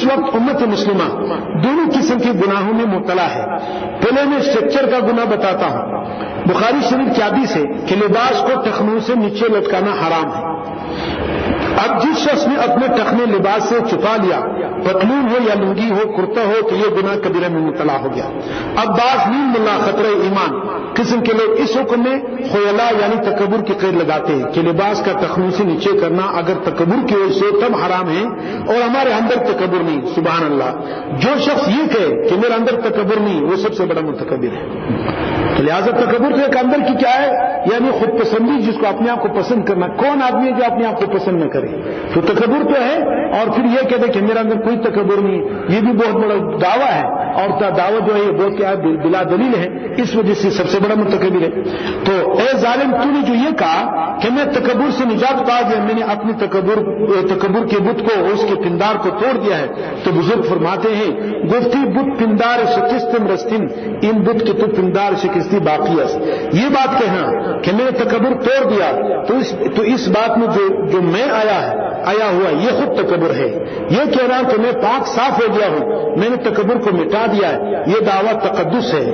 اس وقت امت مسلمہ دونوں قسم کے گناہوں میں مبتلا ہے. پہلے میں اسٹرکچر کا گناہ بتاتا ہوں. بخاری شریف کی حدیث ہے کہ لباس کو ٹخنوں سے نیچے لٹکانا حرام ہے. اب جس شخص نے اپنے ٹخنے لباس سے چھپا لیا, پتلون ہو یا لنگی ہو, کرتا ہو, تو یہ گناہ کبیرہ میں مبتلا ہو گیا. اب بعض نیم ملا خطرہ ایمان قسم کے لوگ اس حکم میں خیلا یعنی تکبر کی قید لگاتے ہیں کہ لباس کا ٹخنوں سے نیچے کرنا اگر تکبر کی وجہ سے تب حرام ہے اور ہمارے اندر تکبر نہیں. سبحان اللہ. جو شخص یہ کہے کہ میرے اندر تکبر نہیں, وہ سب سے بڑا متکبر ہے. تو لہٰذا تکبر تو ایک اندر کی کیا ہے, یعنی خود پسندی, جس کو اپنے آپ کو پسند کرنا. کون آدمی ہے جو اپنے آپ کو پسند نہ کرے؟ تو تکبر تو ہے. اور پھر یہ کہتے کہ میرے اندر کوئی تکبر نہیں, یہ بھی بہت بڑا دعویٰ ہے. اور دعویٰ جو ہے یہ بہت کیا بلا دلیل ہے, اس وجہ سے سب سے بڑا متکبر ہے. تو اے ظالم, تو نے جو یہ کہا کہ میں تکبر سے نجات پا گیا, میں نے اپنے تکبر کے بت کو, اس کے پندار کو توڑ دیا ہے. تو بزرگ فرماتے ہیں گفتی بت پندار شکستم رستن, ان بت کے تو پندار شکستی باقی ہے. یہ بات کہنا کہ میں نے تکبر توڑ دیا, تو اس بات میں جو میں آیا ہوا یہ خود تکبر ہے. یہ کہہ رہا کہ میں پاک صاف ہو گیا ہوں, میں نے تکبر کو مٹا دیا ہے, یہ دعویٰ تقدس ہے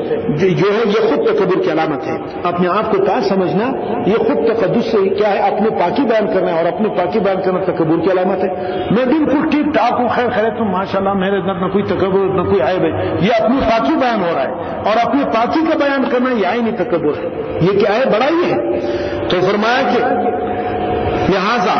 جو ہے یہ خود تکبر کی علامت ہے. اپنے آپ کو پاک سمجھنا یہ خود تقدس سے کیا ہے, اپنے پاکی بیان کرنا ہے, اور اپنے پاکی بیان کرنا تکبر کی علامت ہے. میں بالکل ٹھیک ٹھاک ہوں, خیر خیریت ہوں, ماشاءاللہ, میرے اندر نہ کوئی تکبر نہ کوئی عیب ہے. یہ اپنی پاکی بیان ہو رہا ہے, اور اپنی پاکی کا بیان کرنا یہ عینی تکبر ہے. یہ کیا ہے, بڑائی ہے. تو فرمایا کہ لہذا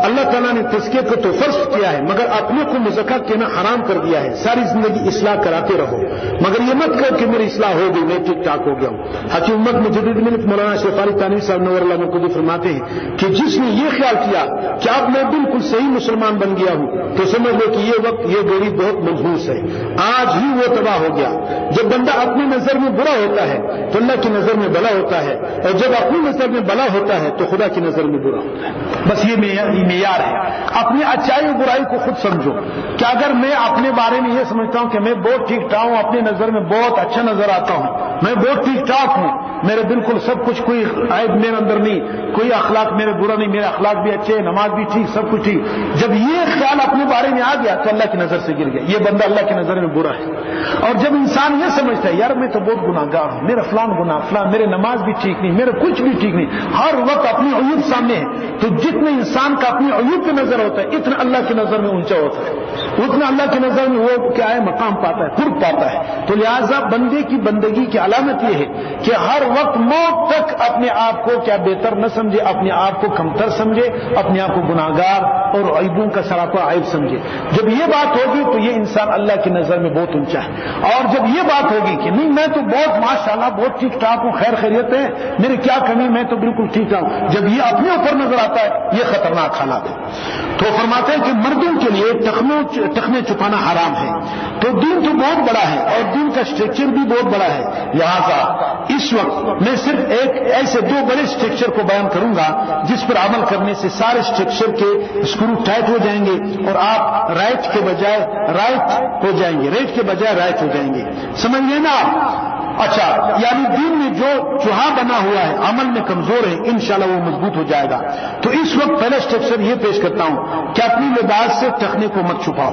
اللہ تعالیٰ نے تزکیہ کو تو فرض کیا ہے, مگر اپنے کو مزکہ کہنا حرام کر دیا ہے. ساری زندگی اصلاح کراتے رہو, مگر یہ مت کہو کہ میری اصلاح ہو گئی, میں ٹھیک ٹھاک ہو گیا ہوں. حکیم امت مجدد ملت مولانا شیخ علی تانوی صاحب نور اللہ کو فرماتے ہیں کہ جس نے یہ خیال کیا کہ اب میں بالکل صحیح مسلمان بن گیا ہوں, تو سمجھ لو کہ یہ وقت یہ گولی بہت منحوس ہے, آج ہی وہ تباہ ہو گیا. جب بندہ اپنی نظر میں برا ہوتا ہے تو اللہ کی نظر میں بلا ہوتا ہے, اور جب اپنی نظر میں بلا ہوتا ہے تو خدا کی نظر میں برا ہوتا ہے. بس یہ معیار ہے. اپنی اچائی اور برائی کو خود سمجھو کہ اگر میں اپنے بارے میں یہ سمجھتا ہوں کہ میں بہت ٹھیک ٹھاک ہوں, اپنی نظر میں بہت اچھا نظر آتا ہوں, میں بہت ٹھیک ٹھاک ہوں, میرے بالکل سب کچھ, کوئی عیب میرے اندر نہیں, کوئی اخلاق میرے برا نہیں, میرے اخلاق بھی اچھے, نماز بھی ٹھیک, سب کچھ ٹھیک. جب یہ خیال اپنے بارے میں آ گیا تو اللہ کی نظر سے گر گیا, یہ بندہ اللہ کی نظر میں برا ہے. اور جب انسان یہ سمجھتا ہے یار میں تو بہت گناہگار ہوں, میرا فلان گناہ فلان, میرے نماز بھی ٹھیک نہیں, میرا کچھ بھی ٹھیک نہیں, ہر وقت اپنی عیوب سامنے ہے, تو جتنے انسان کا اپنی عیوب پہ نظر ہوتا ہے اتنا اللہ کی نظر میں اونچا ہوتا ہے, اتنا اللہ کی نظر میں وہ کیا ہے, مقام پاتا ہے, قرب پاتا ہے. تو لہذا بندے کی بندگی کی علامت یہ ہے کہ ہر وقت موت تک اپنے آپ کو کیا بہتر نہ سمجھے, اپنے آپ کو کمتر سمجھے, اپنے آپ کو گناہگار اور عیبوں کا سراپا عیب سمجھے. جب یہ بات ہوگی تو یہ انسان اللہ کی نظر میں بہت اونچا ہے. اور جب یہ بات ہوگی کہ نہیں میں تو بہت ماشاءاللہ بہت ٹھیک ٹھاک ہوں, خیر خیریت ہے, میرے کیا کمی, میں تو بالکل ٹھیک ٹھاک ہوں, جب یہ اپنے اوپر نظر آتا ہے یہ خطرناک حالات ہے. تو فرماتے ہیں کہ مردوں کے لیے ٹخنے چھپانا حرام ہے. تو دین تو بہت بڑا ہے اور دین کا اسٹرکچر بھی بہت بڑا ہے. لہذا اس وقت میں صرف ایک ایسے دو بڑے اسٹرکچر کو بیان کروں گا جس پر عمل کرنے سے سارے اسٹرکچر کے اسکرو ٹائٹ ہو جائیں گے اور آپ رائٹ کے بجائے رائٹ ہو جائیں گے, ریٹ کے بجائے رائٹ ہو جائیں گے. سمجھ لیں نا آپ؟ اچھا, یعنی دین میں جو چوہا بنا ہوا ہے, عمل میں کمزور ہے, انشاءاللہ وہ مضبوط ہو جائے گا. تو اس وقت پہلا اسٹرکچر یہ پیش کرتا ہوں کہ اپنی لباس سے ٹخنے کو مت چھپاؤ.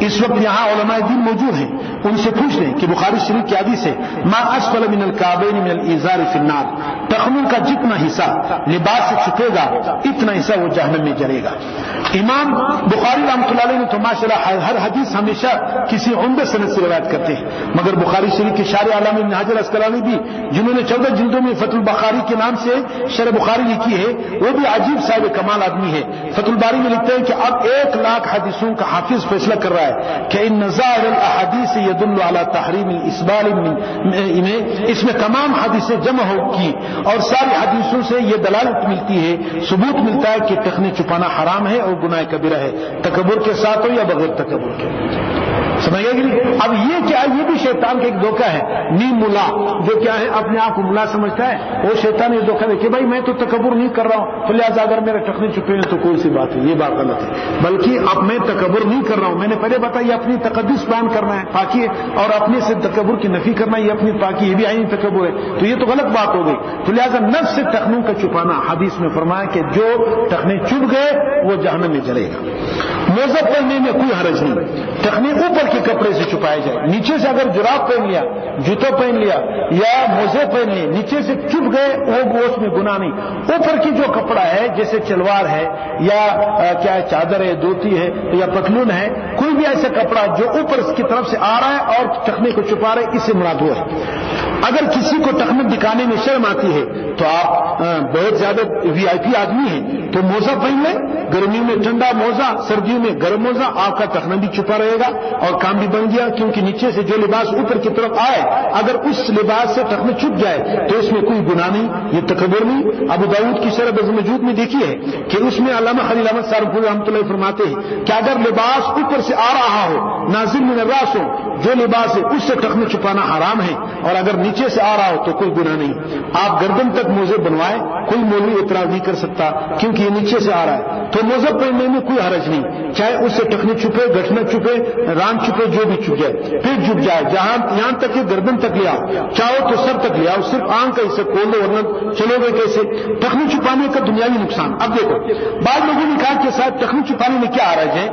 اس وقت یہاں علماء دین موجود ہیں, ان سے پوچھ لیں کہ بخاری شریف کی حدیث ہے ما اسفل من الکعبین من الازار فی النار, ٹخنوں کا جتنا حصہ لباس سے چھپے گا اتنا حصہ وہ جہنم میں جلے گا. امام بخاری رحمۃ اللہ علیہ نے تو ماشاءاللہ ہر حدیث ہمیشہ کسی عمدہ سند سے روایت کرتے ہیں, مگر بخاری شریف کے شارح عالم ابن حجر اسقلانی بھی, جنہوں نے 14 جلدوں میں فتح البخاری کے نام سے شرح بخاری لکھی ہے, وہ بھی عجیب صاحب کمال آدمی ہے. فتح الباری میں لکھتے ہیں کہ اب 1,00,000 حدیثوں کا حافظ فیصلہ کر رہا ہے کہ ان ظاہر الاحادیث يدل على تحریم الاسبال میں, اس میں تمام حدیثیں جمع ہو کی اور ساری حدیثوں سے یہ دلالت ملتی ہے, ثبوت ملتا ہے کہ ٹخنے چھپانا حرام ہے اور گناہ کبیرہ ہے, تکبر کے ساتھ ہو یا بغیر تکبر کے. سمجھ گئے کہ نہیں؟ اب یہ کیا ہے؟ یہ بھی شیطان کا ایک دھوکہ ہے. نیم ملا جو کیا ہے اپنے آپ کو ملا سمجھتا ہے، وہ شیطان یہ دھوکہ دے کہ بھائی میں تو تکبر نہیں کر رہا ہوں تو لہٰذا اگر میرے ٹخنے چھپے ہیں تو کوئی سی بات ہے. یہ بات غلط ہے. بلکہ اب میں تکبر نہیں کر رہا ہوں. میں نے پہلے بتایا یہ اپنی تقدس بیان کرنا ہے، پاکی ہے، اور اپنے سے تکبر کی نفی کرنا یہ اپنی پاکی، یہ بھی عین تکبر ہے. تو یہ تو غلط بات ہو گئی. تو لہٰذا نفس سے ٹخنوں کا چھپانا، حدیث میں فرمایا کہ جو ٹخنے چھپ گئے وہ جہنم میں جلے گا. موزہ پہننے میں کوئی حرج نہیں. ٹخنے اوپر کے کپڑے سے چھپائے جائے. نیچے سے اگر جراب پہن لیا، جوتا پہن لیا یا موزے پہن لیے، نیچے سے چھپ گئے وہ اس میں گناہ نہیں. اوپر کی جو کپڑا ہے جیسے چلوار ہے یا کیا ہے چادر ہے، دھوتی ہے یا پتلون ہے، کوئی بھی ایسا کپڑا جو اوپر کی طرف سے آ رہا ہے اور ٹخنے کو چھپا رہے، اس سے مراد وہ ہے. اگر کسی کو ٹخنے دکھانے میں شرم آتی ہے تو آپ بہت زیادہ وی آئی پی آدمی ہیں تو موزہ پہن لیں. گرمیوں میں ٹھنڈا موزہ، سردیوں میں گرم موزہ، آپ کا ٹخنا بھی چھپا رہے گا اور کام بھی بن گیا. کیونکہ نیچے سے جو لباس اوپر کی طرف آئے اگر اس لباس سے ٹخنے چھپ جائے تو اس میں کوئی گناہ نہیں، یہ تکبر نہیں. ابو داؤد کی شرح بزمجود میں دیکھی ہے کہ اس میں علامہ خلیل احمد سہارنپوری رحمۃ اللہ فرماتے ہیں کہ اگر لباس اوپر سے آ رہا ہو، نازل من الراس ہو، جو لباس ہے اس سے ٹخنے چھپانا حرام ہے، اور اگر نیچے سے آ رہا ہو تو کوئی گناہ نہیں. آپ گردن تک موزے بنوائے، کوئی مولوی اعتراض نہیں کر سکتا کیونکہ یہ نیچے سے آ رہا ہے. تو موزہ پہننے میں کوئی حرج نہیں، چاہے اس سے ٹخنے چھپے، گٹھنا چھپے، ران چھپے، جو بھی چھپ جائے، پیٹ چھپ جائے، جہاں یہاں تک کہ گردن تک لے آؤ، چاہو تو سر تک لے آؤ، صرف آنکھ کا حصہ کھول دو ورنہ چلو گے کیسے. ٹخنے چھپانے کا دنیاوی نقصان. اب دیکھو بعض لوگوں نے کہا کہ صاحب ٹخنے چھپانے میں کیا حرج ہے،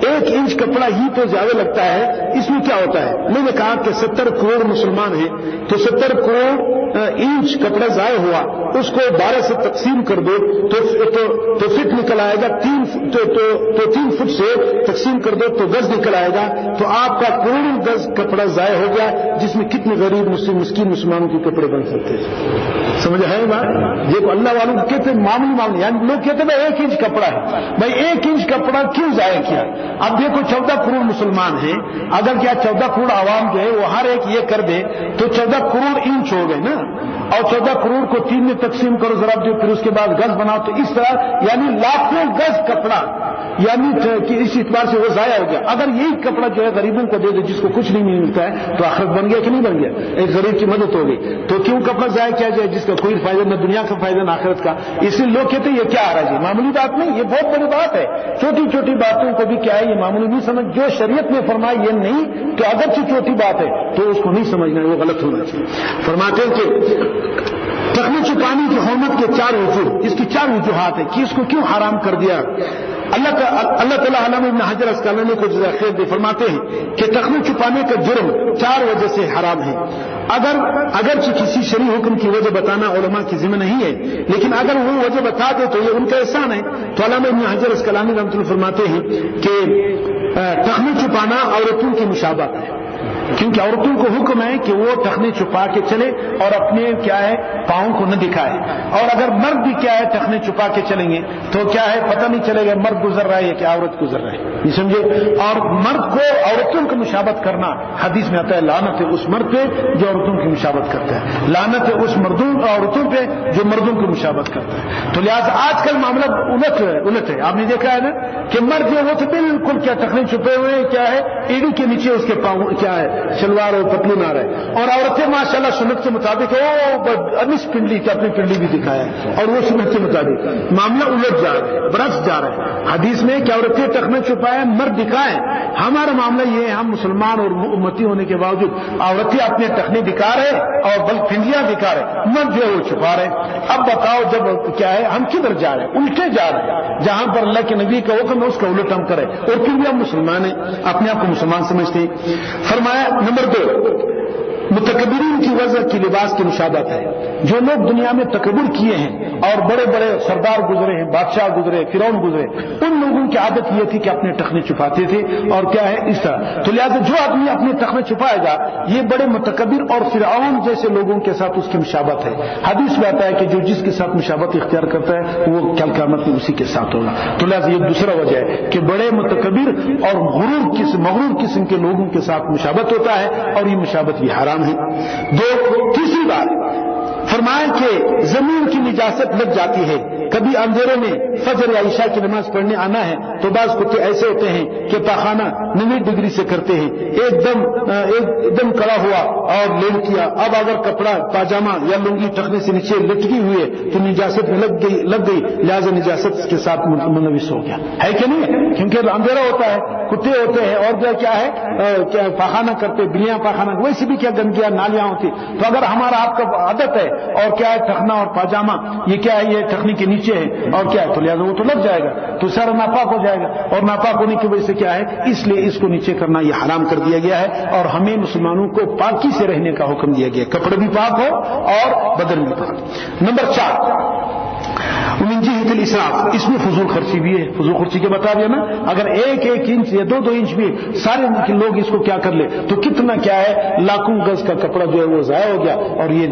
1 انچ کپڑا ہی تو زیادہ لگتا ہے، اس میں کیا ہوتا ہے. میں نے کہا کہ 70 کروڑ مسلمان ہیں تو 70 کروڑ انچ کپڑا ضائع ہوا، اس کو 12 سے تقسیم کر دو تو فٹ نکل آئے گا. 3 فٹ سے تقسیم کر دو تو گز نکل آئے گا. تو آپ کا کروڑوں گز کپڑا ضائع ہو گیا، جس میں کتنے غریب مسکین مسلمانوں کے کپڑے بن سکتے ہیں. سمجھ ہے بات؟ دیکھو اللہ والوں کو کہتے ہیں معمولی، یعنی لوگ کہتے ہیں بھائی 1 انچ کپڑا ہے، بھائی 1 انچ کپڑا کیوں ضائع کیا. اب دیکھو 14 کروڑ مسلمان ہیں، اگر کیا 14 کروڑ عوام جو ہے وہ ہر ایک یہ کر دے تو 14 کروڑ انچ ہو گئے نا، اور 14 کروڑ کو 3 میں تقسیم کرو ذرا دو، پھر اس کے بعد گز بناؤ، تو اس طرح یعنی لاکھوں گز کپڑا، یعنی کہ اس اعتبار سے وہ ضائع ہو گیا. اگر یہی کپڑا جو ہے غریبوں کو دے دے جس کو کچھ نہیں ملتا ہے تو آخرت بن گیا کہ نہیں بن گیا، ایک غریب کی مدد ہو گئی. تو کیوں کپڑا ضائع کیا جائے جس کا کوئی فائدہ نہ دنیا کا فائدہ نہ آخرت کا. اس لیے لوگ کہتے ہیں یہ کیا آ رہا ہے، معمولی بات نہیں، یہ بہت بڑی بات ہے. چھوٹی چھوٹی باتوں کو بھی کیا ہے یہ معمولی نہیں سمجھ. جو شریعت میں فرمایا یہ نہیں تو اگرچہ چھوٹی بات ہے تو اس کو نہیں سمجھنا ہے، وہ غلط ہونا چاہیے. فرماتے ہیں کہ ٹخنے چھپانے کی حرمت کے 4 وجوہ، اس کی 4 وجوہات ہیں کہ اس کو کیوں حرام کر دیا. اللہ تعالیٰ علامہ ابن حجر اسقلانی کو جزا خیر دے فرماتے ہیں کہ ٹخنے چھپانے کا جرم 4 وجہ سے حرام ہے. اگرچہ کسی شرعی حکم کی وجہ بتانا علماء کی ذمہ نہیں ہے، لیکن اگر وہ وجہ بتا دے تو یہ ان کا احسان ہے. تو علامہ ابن حجر اسقلانی رحمۃ اللہ فرماتے ہیں کہ ٹخنے چھپانا عورتوں کی مشابہت ہے، کیونکہ عورتوں کو حکم ہے کہ وہ ٹخنے چھپا کے چلے اور اپنے کیا ہے پاؤں کو نہ دکھائے. اور اگر مرد بھی کیا ہے ٹخنے چھپا کے چلیں گے تو کیا ہے پتہ نہیں چلے گا مرد گزر رہا ہے کہ عورت گزر رہا ہے، یہ سمجھے. اور مرد کو عورتوں کی مشابہت کرنا حدیث میں آتا ہے لعنت ہے اس مرد پہ جو عورتوں کی مشابہت کرتا ہے، لعنت ہے اس عورتوں پہ جو مردوں کی مشابہت کرتا ہے. تو لہٰذا آج کل معاملہ الٹ ہے. آپ نے دیکھا ہے نا کہ مرد جو وہ تو بالکل کیا ٹخنے چھپے ہوئے کیا ہے ایڑی کے نیچے اس کے پاؤں کیا ہے شلوار اور پتلون آ رہے، اور عورتیں ماشاءاللہ سنت کے مطابق انیس پنڈلی کی اپنی پنڈلی بھی دکھایا اور وہ سنت کے مطابق. معاملہ الٹ جا رہا ہے، برعکس جا رہا ہے. حدیث میں کہ عورتیں ٹخنے چھپائیں مرد دکھائیں. ہمارا معاملہ یہ ہے ہم مسلمان اور امتی ہونے کے باوجود عورتیں اپنے ٹخنے دکھا رہے اور بل پنڈلیاں دکھا رہے، مرد جو ہے وہ چھپا رہے. اب بتاؤ جب کیا ہے ہم کدھر جا رہے ہیں؟ الٹے جا رہے ہیں. جہاں پر اللہ کے نبی کا حکم ہے اس کا الٹ ہم کریں، اور پھر بھی ہم مسلمان ہیں، اپنے آپ کو مسلمان سمجھتے ہیں. فرمایا نمبر 2 متکبرین کی وجہ کی لباس کی مشابہت ہے. جو لوگ دنیا میں تکبر کیے ہیں اور بڑے بڑے سردار گزرے ہیں، بادشاہ گزرے، فرعون گزرے، ان لوگوں کی عادت یہ تھی کہ اپنے ٹخنے چھپاتے تھے اور کیا ہے اس طرح. تو لہٰذا جو آدمی اپنے ٹخنے چھپائے گا یہ بڑے متکبر اور فرعون جیسے لوگوں کے ساتھ اس کی مشابہت ہے. حدیث میں آتا ہے کہ جو جس کے ساتھ مشابہت اختیار کرتا ہے وہ کل قیامت میں اسی کے ساتھ ہوگا. تو لہٰذا یہ دوسرا وجہ ہے کہ بڑے متکبر اور مغرور قسم کے لوگوں کے ساتھ مشابہت ہوتا ہے اور یہ مشابہت بھی حرام ہے. تیسری بات فرمایا کہ زمین کی نجاست لگ جاتی ہے کبھی اندھیرے میں فجر یا عشاء کی نماز پڑھنے آنا ہے تو بعض کتے ایسے ہوتے ہیں کہ پاخانہ 90 ڈگری سے کرتے ہیں، ایک دم کڑا ہوا اور لیٹ کیا، اب اگر کپڑا پاجامہ یا لنگی ٹخنے سے نیچے لٹکی ہوئی ہے تو نجاست میں لگ گئی، لہٰذا نجاست کے ساتھ ملوث ہو گیا، ہے کہ نہیں؟ کیونکہ اندھیرا ہوتا ہے، کتے ہوتے ہیں، اور کیا ہے پاخانہ کرتے، بلیاں پاخانہ، ویسے بھی کیا گندگیاں نالیاں ہوتی، تو اگر ہمارا آپ کا عادت ہے اور کیا ہے ٹخنا اور پاجامہ یہ کیا ہے، یہ ٹخنی کے نیچے ہے اور کیا ہے، تو لہٰذا وہ تو لگ جائے گا، تو سارا ناپاک ہو جائے گا، اور ناپاک ہونے کی وجہ سے کیا ہے، اس لیے اس کو نیچے کرنا یہ حرام کر دیا گیا ہے، اور ہمیں مسلمانوں کو پاکی سے رہنے کا حکم دیا گیا، کپڑے بھی پاک ہو اور بدن بھی پاک۔ نمبر 4 من جہت الاسراف، اس میں فضول خرچی بھی ہے، فضول خرچی کے بتا دیا نا، اگر 1 انچ یا 2 انچ بھی سارے لوگ اس کو کیا کر لے تو کتنا کیا ہے، لاکھوں گز کا کپڑا جو ہے وہ ضائع ہو گیا، اور یہ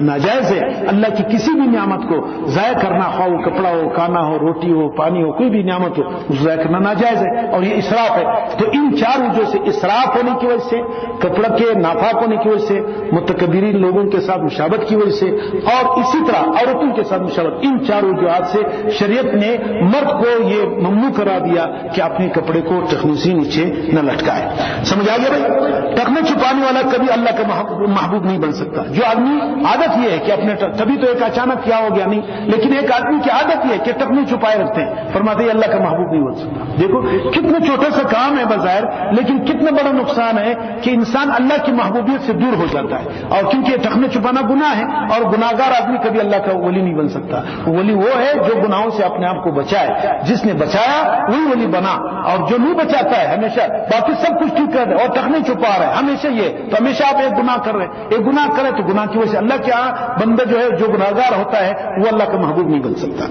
ناجائز ہے۔ اللہ کی کسی بھی نعمت کو ضائع کرنا، خواہ وہ کپڑا ہو، کھانا ہو، روٹی ہو، پانی ہو، کوئی بھی نعمت ہو، اس کو ضائع کرنا ناجائز ہے، اور یہ اسراف ہے۔ تو ان 4 وجہ سے، اسراف ہونے کی وجہ سے، کپڑا کے ناپاک ہونے کی وجہ سے، متکبرین لوگوں کے ساتھ مشابہت کی وجہ سے، اور اسی طرح عورتوں کے ساتھ مشابہت، ان 4 وجوہات سے شریعت نے مرد کو یہ ممنوع کرا دیا کہ اپنے کپڑے کو ٹخنے سے نیچے نہ لٹکائے۔ سمجھ آ گیا بھائی؟ ٹخنے چھپانے والا کبھی اللہ کا محبوب نہیں بن سکتا۔ جو آدمی عادت یہ ہے کہ اپنے تبھی تو ایک اچانک کیا ہو گیا نہیں، لیکن ایک آدمی کی عادت یہ ہے کہ ٹخنے چھپائے رکھتے ہیں، فرماتے ہیں اللہ کا محبوب نہیں بن سکتا۔ دیکھو کتنا چھوٹا سا کام ہے بظاہر، لیکن کتنا بڑا نقصان ہے کہ انسان اللہ کی محبوبیت سے دور ہو جاتا ہے، اور کیونکہ ٹخنے چھپانا گناہ ہے، اور گناہگار آدمی کبھی اللہ کا ولی نہیں بن سکتا۔ ولی وہ ہے جو گناہوں سے اپنے آپ کو بچائے، جس نے بچایا وہی ولی بنا، اور جو نہیں بچاتا ہے ہمیشہ باقی سب کچھ ٹھیک کر رہے اور ٹخنے چھپا رہے ہمیشہ، یہ تو ہمیشہ آپ ایک گناہ کر رہے ہیں، ایک گناہ کرے تو گناہ کی وجہ سے اللہ کے یہاں بندہ جو ہے جو گناہگار ہوتا ہے وہ اللہ کا محبوب نہیں بن سکتا۔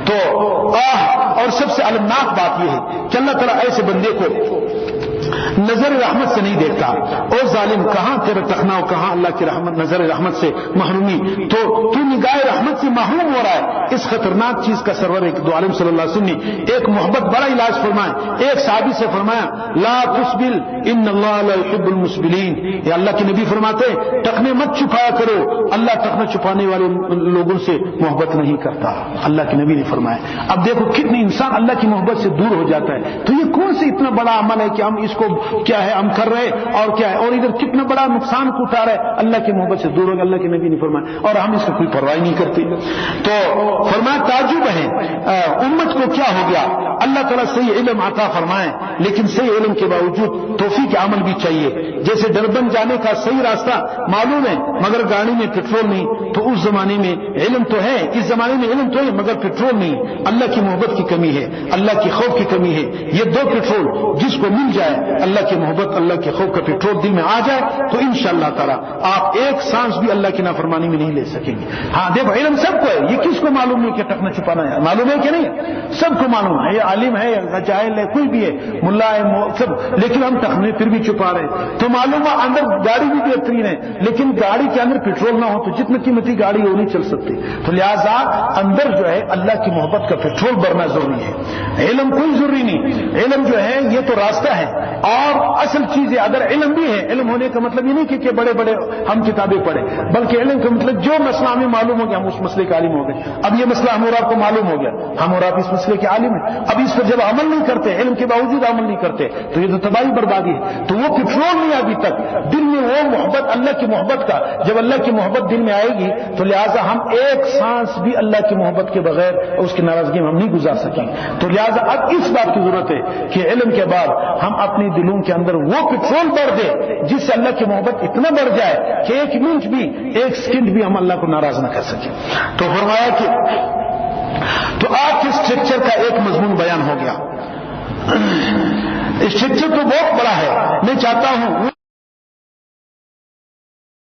تو اور سب سے المناک بات یہ ہے کہ اللہ تعالیٰ ایسے بندے کو نظر رحمت سے نہیں دیکھتا۔ او ظالم، کہاں تیرا تخنا اور کہاں اللہ کی رحمت، نظر رحمت سے محرومی، تو نگاہ رحمت سے محروم ہو رہا ہے۔ اس خطرناک چیز کا سرور دو عالم صلی اللہ علیہ وسلم نے ایک محبت بڑا علاج فرمایا، ایک صحابی سے فرمایا لا تسبل ان اللہ لا يحب المسبلین، یہ اللہ کے نبی فرماتے ٹخنے مت چھپایا کرو، اللہ ٹخنا چھپانے والے لوگوں سے محبت نہیں کرتا، اللہ کے نبی نے فرمایا۔ اب دیکھو کتنے انسان اللہ کی محبت سے دور ہو جاتا ہے، تو یہ کون سے اتنا بڑا عمل ہے کہ ہم اس کو کیا ہے ہم کر رہے اور کیا ہے، اور ادھر کتنا بڑا نقصان کو اٹھا رہے، اللہ کی محبت سے دور ہو گیا، اللہ کے نبی نے فرمایا، اور ہم اس کو کوئی پرواہ نہیں کرتے۔ تو فرمایا تعجب ہے امت کو کیا ہو گیا، اللہ تعالیٰ صحیح علم عطا فرمائے، لیکن صحیح علم کے باوجود توفیق عمل بھی چاہیے۔ جیسے ڈربن جانے کا صحیح راستہ معلوم ہے مگر گاڑی میں پیٹرول نہیں، تو اس زمانے میں علم تو ہے، اس زمانے میں علم تو ہے مگر پیٹرول نہیں، اللہ کی محبت کی کمی ہے، اللہ کی خوف کی کمی ہے۔ یہ 2 پیٹرول جس کو مل جائے، اللہ کی محبت اللہ کے خوف کا پیٹرول دل میں آ جائے، تو انشاءاللہ تعالی آپ ایک سانس بھی اللہ کی نافرمانی میں نہیں لے سکیں گے۔ ہاں دیکھو علم سب کو ہے، یہ کس کو معلوم نہیں کہ ٹخنا چھپانا ہے، معلوم ہے کہ نہیں؟ سب کو معلوم ہے، یہ عالم ہے یا جاہل ہے، کوئی بھی ہے، ملا ہے سب، لیکن ہم ٹخنے پھر بھی چھپا رہے ہیں۔ تو معلوم ہے اندر گاڑی بھی بہترین ہے، لیکن گاڑی کے اندر پیٹرول نہ ہو تو جتنا قیمتی گاڑی وہ نہیں چل سکتی، تو لہذا اندر جو ہے اللہ کی محبت کا پیٹرول بھرنا ضروری ہے۔ علم کوئی ضروری نہیں، علم جو ہے یہ تو راستہ ہے اور اصل چیز ہے۔ اگر علم بھی ہے، علم ہونے کا مطلب یہ نہیں کہ بڑے بڑے ہم کتابیں پڑھیں، بلکہ علم کا مطلب جو مسئلہ ہمیں معلوم ہو گیا ہم اس مسئلے کے عالم ہو گئے۔ اب یہ مسئلہ ہم اور آپ کو معلوم ہو گیا، ہم اور آپ اس مسئلے کے عالم ہیں، اب اس پر جب عمل نہیں کرتے، علم کے باوجود عمل نہیں کرتے، تو یہ تو تباہی بربادی ہے۔ تو وہ پیٹرول نہیں ابھی تک دل میں، وہ محبت اللہ کی محبت کا، جب اللہ کی محبت دل میں آئے گی تو لہٰذا ہم ایک سانس بھی اللہ کی محبت کے بغیر اس کی ناراضگی میں ہم نہیں گزار سکیں۔ تو لہٰذا اب اس بات کی ضرورت ہے کہ علم کے بعد ہم اپنے دلوں کے اندر وہ پیٹرول بھر دے جس سے اللہ کی محبت اتنا بڑھ جائے کہ 1 منٹ بھی 1 سیکنڈ بھی ہم اللہ کو ناراض نہ کر سکیں۔ تو فرمایا کہ تو آپ کے اسٹرکچر کا ایک مضمون بیان ہو گیا۔ اسٹرکچر تو بہت بڑا ہے، میں چاہتا ہوں